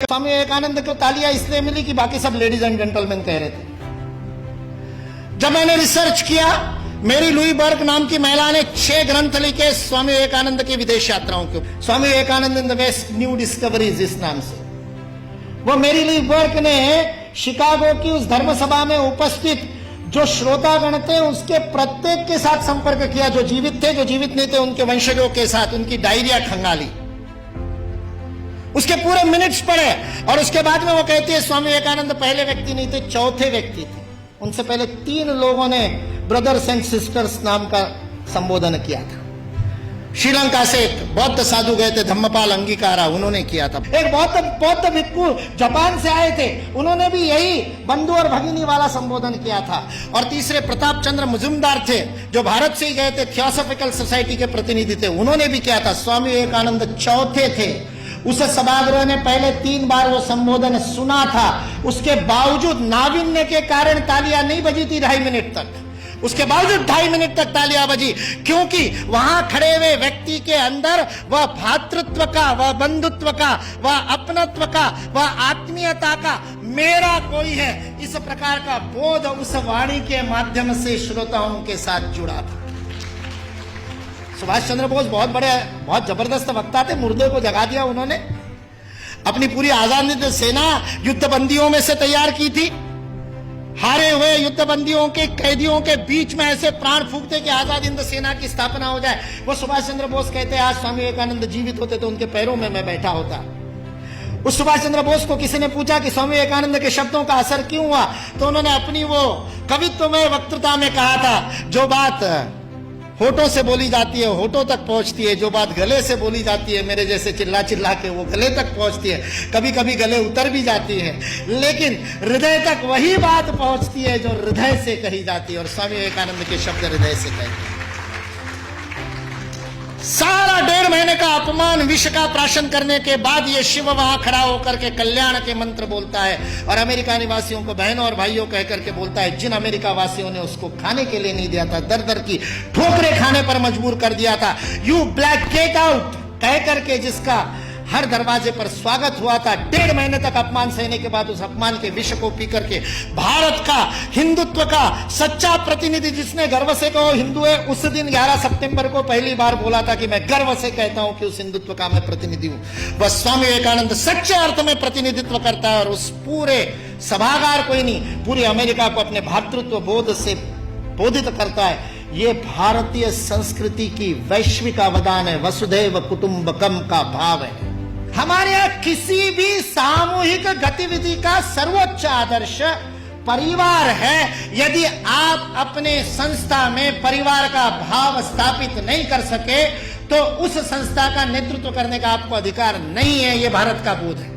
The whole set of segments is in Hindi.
स्वामी विवेकानंद को तालियां इसलिए मिली कि बाकी सब लेडीज एंड जेंटलमैन कह रहे थे। जब मैंने रिसर्च किया, मेरी लुई बर्ग नाम की महिला ने 6 ग्रंथ लिखे स्वामी विवेकानंद की विदेश यात्राओं के। Swami Vivekananda in the West, new discoveries इस नाम से। वो मेरी लुई बर्ग ने शिकागो की उस धर्म सभा में उपस्थित जो श्रोतागण थे उसके प्रत्येक के साथ संपर्क किया, जो जीवित थे, जो जीवित नहीं थे, उनके वंशजों के साथ उनकी डायरिया खंगाली, उसके पूरे मिनट्स पढ़े। और उसके बाद में वो कहती है स्वामी विवेकानंद पहले व्यक्ति नहीं थे, चौथे व्यक्ति थे। उनसे पहले 3 लोगों ने ब्रदर्स एंड सिस्टर्स नाम का संबोधन किया था। श्रीलंका से एक बौद्ध साधु गए थे, धम्मपाल अंगीकारा, उन्होंने किया था। एक बौद्ध भिक्खु जापान से आए थे, उन्होंने भी यही बंधु और भगिनी वाला संबोधन किया था। और तीसरे प्रताप चंद्र मुजुमदार थे, जो भारत से ही गए थे, थियोसॉफिकल सोसाइटी के प्रतिनिधि थे, उन्होंने भी किया था। स्वामी विवेकानंद चौथे थे। उस सभागृह ने पहले 3 बार वो संबोधन सुना था, उसके बावजूद नाविन्य के कारण तालियां नहीं बजी थी 2.5 मिनट तक। उसके बावजूद 2.5 मिनट तक तालियां बजी, क्योंकि वहां खड़े हुए व्यक्ति के अंदर वह भातृत्व का, वह बंधुत्व का, वह अपनत्व का, वह आत्मीयता का, मेरा कोई है, इस प्रकार का बोध उस वाणी के माध्यम से श्रोताओं के साथ जुड़ा था। सुभाष चंद्र बोस बहुत जबरदस्त वक्ता थे, मुर्दे को जगा दिया उन्होंने। अपनी पूरी आजादी सेना युद्धबंदियों में से तैयार की थी। हारे हुए युद्धबंदियों के कैदियों के बीच में ऐसे प्राण फूंकते कि आजाद हिंद सेना की स्थापना हो जाए। वो सुभाष चंद्र बोस कहते, आज स्वामी विवेकानंद जीवित होते तो उनके पैरों में मैं बैठा होता। उस सुभाष चंद्र बोस को किसी ने पूछा कि स्वामी विवेकानंद के शब्दों का असर क्यों हुआ, तो उन्होंने अपनी वो कवित्वमय वक्तृता में कहा था, जो बात होठों से बोली जाती है होठों तक पहुंचती है, जो बात गले से बोली जाती है मेरे जैसे चिल्ला चिल्ला के वो गले तक पहुंचती है, कभी कभी गले उतर भी जाती है, लेकिन हृदय तक वही बात पहुंचती है जो हृदय से कही जाती है। और स्वामी विवेकानंद के शब्द हृदय से कहे। सारा 1.5 महीने का अपमान, विष का प्राशन करने के बाद ये शिव वहां खड़ा होकर के कल्याण के मंत्र बोलता है और अमेरिका निवासियों को बहनों और भाइयों कह करके बोलता है, जिन अमेरिका वासियों ने उसको खाने के लिए नहीं दिया था, दर दर की ठोकरें खाने पर मजबूर कर दिया था, यू ब्लैक गेट आउट कह करके जिसका हर दरवाजे पर स्वागत हुआ था, 1.5 महीने तक अपमान सहने के बाद उस अपमान के विष को पी करके भारत का, हिंदुत्व का सच्चा प्रतिनिधि, जिसने गर्व से कहो हिंदू है, उस दिन 11 सितंबर को पहली बार बोला था कि मैं गर्व से कहता हूं कि उस हिंदुत्व का मैं प्रतिनिधि हूं। वह स्वामी विवेकानंद सच्चे अर्थ में प्रतिनिधित्व करता है और उस पूरे सभागार को ही नहीं, पूरी अमेरिका को अपने भातृत्व बोध से बोधित करता है। ये भारतीय संस्कृति की वैश्विक अवदान है, वसुधैव कुटुंबकम का भाव है। हमारे यहां किसी भी सामूहिक गतिविधि का सर्वोच्च आदर्श परिवार है। यदि आप अपने संस्था में परिवार का भाव स्थापित नहीं कर सके तो उस संस्था का नेतृत्व करने का आपको अधिकार नहीं है। यह भारत का बोध है।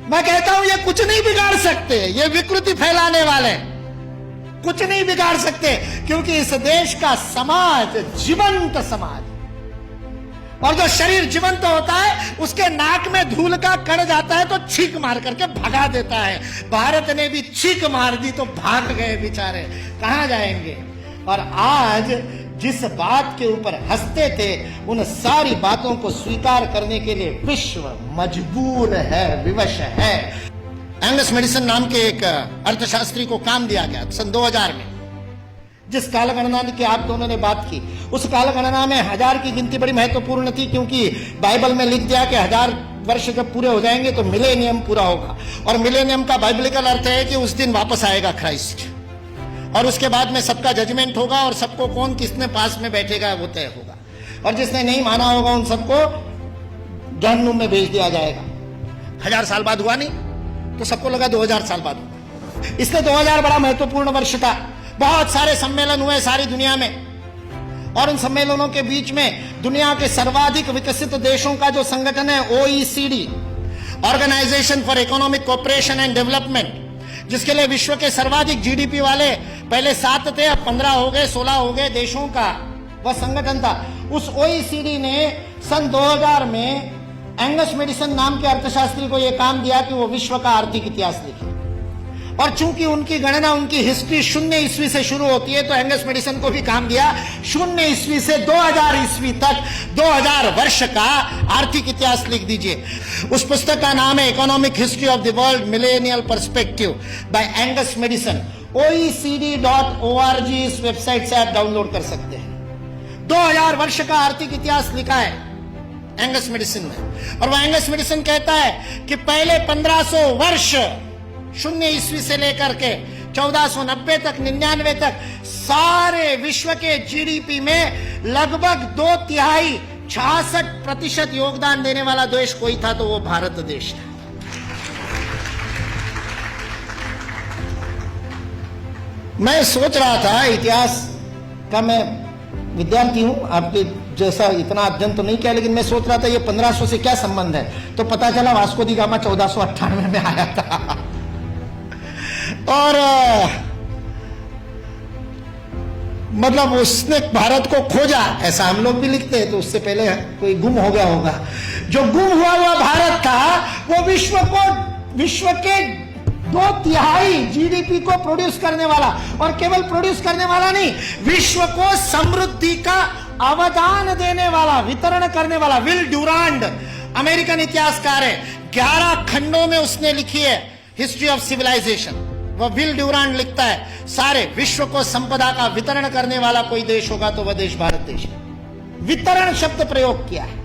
मैं कहता हूं ये कुछ नहीं बिगाड़ सकते, ये विकृति फैलाने वाले कुछ नहीं बिगाड़ सकते, क्योंकि इस देश का समाज जीवंत समाज, और जो शरीर जीवंत होता है उसके नाक में धूल का कण जाता है तो छींक मार करके भगा देता है। भारत ने भी छींक मार दी तो भाग गए बेचारे, कहां जाएंगे। और आज जिस बात के ऊपर हंसते थे उन सारी बातों को स्वीकार करने के लिए विश्व मजबूर है, विवश है। एंगस मेडिसन नाम के एक अर्थशास्त्री को काम दिया गया सन 2000 में। जिस कालगणना की आप दोनों ने बात की, उस कालगणना में 1000 की गिनती बड़ी महत्वपूर्ण थी, क्योंकि बाइबल में लिख दिया कि 1000 वर्ष जब पूरे हो जाएंगे तो मिलेनियम पूरा होगा। और मिलेनियम का बाइबलिकल अर्थ है कि उस दिन वापस आएगा क्राइस्ट, और उसके बाद में सबका जजमेंट होगा और सबको कौन किसने पास में बैठेगा वो तय होगा, और जिसने नहीं माना होगा उन सबको जहन्नुम में भेज दिया जाएगा। 1000 साल बाद हुआ नहीं तो सबको लगा 2000 साल बाद होगा। इसलिए 2000 बड़ा महत्वपूर्ण वर्ष था। बहुत सारे सम्मेलन हुए सारी दुनिया में, और उन सम्मेलनों के बीच में दुनिया के सर्वाधिक विकसित देशों का जो संगठन है OECD, organization for economic cooperation and development, जिसके लिए विश्व के सर्वाधिक GDP वाले पहले 7 थे, अब 15 हो गए, 16 हो गए देशों का वह संगठन था। उस OECD ने सन 2000 में एंगस मेडिसन नाम के अर्थशास्त्री को यह काम दिया कि वो विश्व का आर्थिक इतिहास लिखे। और चूंकि उनकी गणना, उनकी हिस्ट्री 0 ईस्वी से शुरू होती है, तो एंगस मेडिसन को भी काम दिया 0 ईस्वी से 2000 ईस्वी तक 2000 वर्ष का आर्थिक इतिहास लिख दीजिए। उस पुस्तक का नाम है economic history of the world millennial perspective by Angus Maddison. OECD.org इस वेबसाइट से आप डाउनलोड कर सकते हैं। 2000 वर्ष का आर्थिक इतिहास लिखा है एंगस मेडिसन ने। और वह एंगस मेडिसन कहता है कि पहले 1500 वर्ष 0 ईस्वी से लेकर के 1490 तक, 99 तक सारे विश्व के जीडीपी में लगभग 2/3 66% योगदान देने वाला देश कोई था तो वो भारत देश था। मैं सोच रहा था, इतिहास का मैं विद्यार्थी हूं, आपके जैसा इतना अध्ययन तो नहीं किया, लेकिन मैं सोच रहा था ये 1500 से क्या संबंध है, तो पता चला वास्को दी गामा 1498 में आया था। और मतलब उसने भारत को खोजा, ऐसा हम लोग भी लिखते हैं, तो उससे पहले कोई गुम हो गया होगा। जो गुम हुआ भारत था वो विश्व के 2/3 जीडीपी को प्रोड्यूस करने वाला, और केवल प्रोड्यूस करने वाला नहीं, विश्व को समृद्धि का अवदान देने वाला, वितरण करने वाला। विल ड्यूरांड अमेरिकन इतिहासकार है, 11 खंडों में उसने लिखी है हिस्ट्री ऑफ सिविलाइजेशन। वह विल ड्यूरांड लिखता है सारे विश्व को संपदा का वितरण करने वाला कोई देश होगा तो वह देश भारत देश है। वितरण शब्द प्रयोग किया है,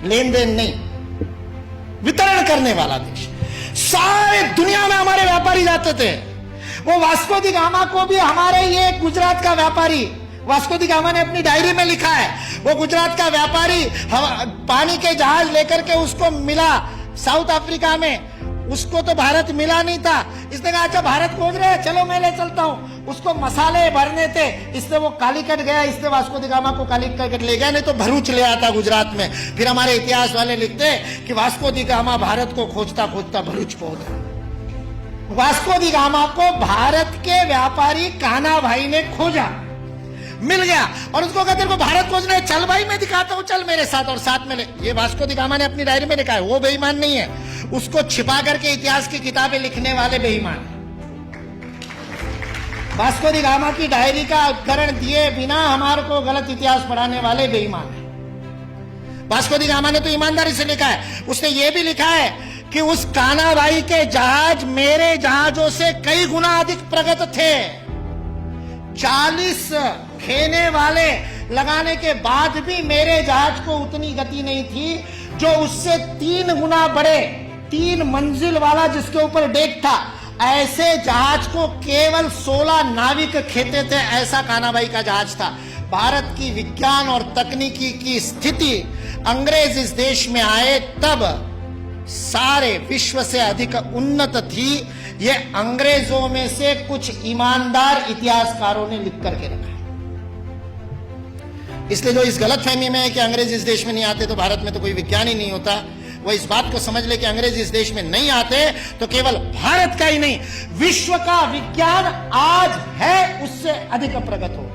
लेन देन नहीं, वितरण करने वाला देश। सारे दुनिया में हमारे व्यापारी जाते थे। वो वास्को दी गामा को भी हमारे ये गुजरात का व्यापारी, वास्को दी गामा ने अपनी डायरी में लिखा है, वो गुजरात का व्यापारी पानी के जहाज लेकर के उसको मिला साउथ अफ्रीका में, उसको तो भारत मिला नहीं था। इसने कहा अच्छा भारत खोज रहे हैं, चलो मैं ले चलता हूं। उसको मसाले भरने थे, इसलिए वो कालीकट गया, इसलिए वास्को दी गामा को कालीकट ले गया, नहीं तो भरूच ले आता गुजरात में। फिर हमारे इतिहास वाले लिखते हैं कि वास्को दी गामा भारत को खोजता खोजता भरूच पहुंच गया। वास्को दी गामा को भारत के व्यापारी कान्हा भाई ने खोजा, मिल गया, और उसको कहते को भारत खोजना है, चल भाई मैं दिखाता हूं, चल मेरे साथ, और साथ में ले। ये वास्को दी गामा ने अपनी डायरी में लिखा है, वो बेईमान नहीं है, उसको छिपा करके इतिहास की किताबें लिखने वाले बेईमान है। वास्को दी गामा की डायरी का उद्धरण दिए बिना हमारे को गलत इतिहास पढ़ाने वाले बेईमान है। वास्को दी गामा ने तो ईमानदारी से लिखा है, उसने ये भी लिखा है कि उस कान्हा भाई के जहाज मेरे जहाजों से कई गुना अधिक प्रगत थे। 40 खेने वाले लगाने के बाद भी मेरे जहाज को उतनी गति नहीं थी जो उससे 3 गुना बड़े, 3 मंजिल वाला जिसके ऊपर डेक था, ऐसे जहाज को केवल 16 नाविक खेते थे। ऐसा कान्हा भाई का जहाज था। भारत की विज्ञान और तकनीकी की स्थिति अंग्रेज इस देश में आए तब सारे विश्व से अधिक उन्नत थी। ये अंग्रेजों में से कुछ ईमानदार इतिहासकारों ने लिख करके रखा। इसलिए जो इस गलतफहमी में है कि अंग्रेज इस देश में नहीं आते तो भारत में तो कोई विज्ञान ही नहीं होता, वो इस बात को समझ ले कि अंग्रेज इस देश में नहीं आते तो केवल भारत का ही नहीं, विश्व का विज्ञान आज है उससे अधिक प्रगत हो।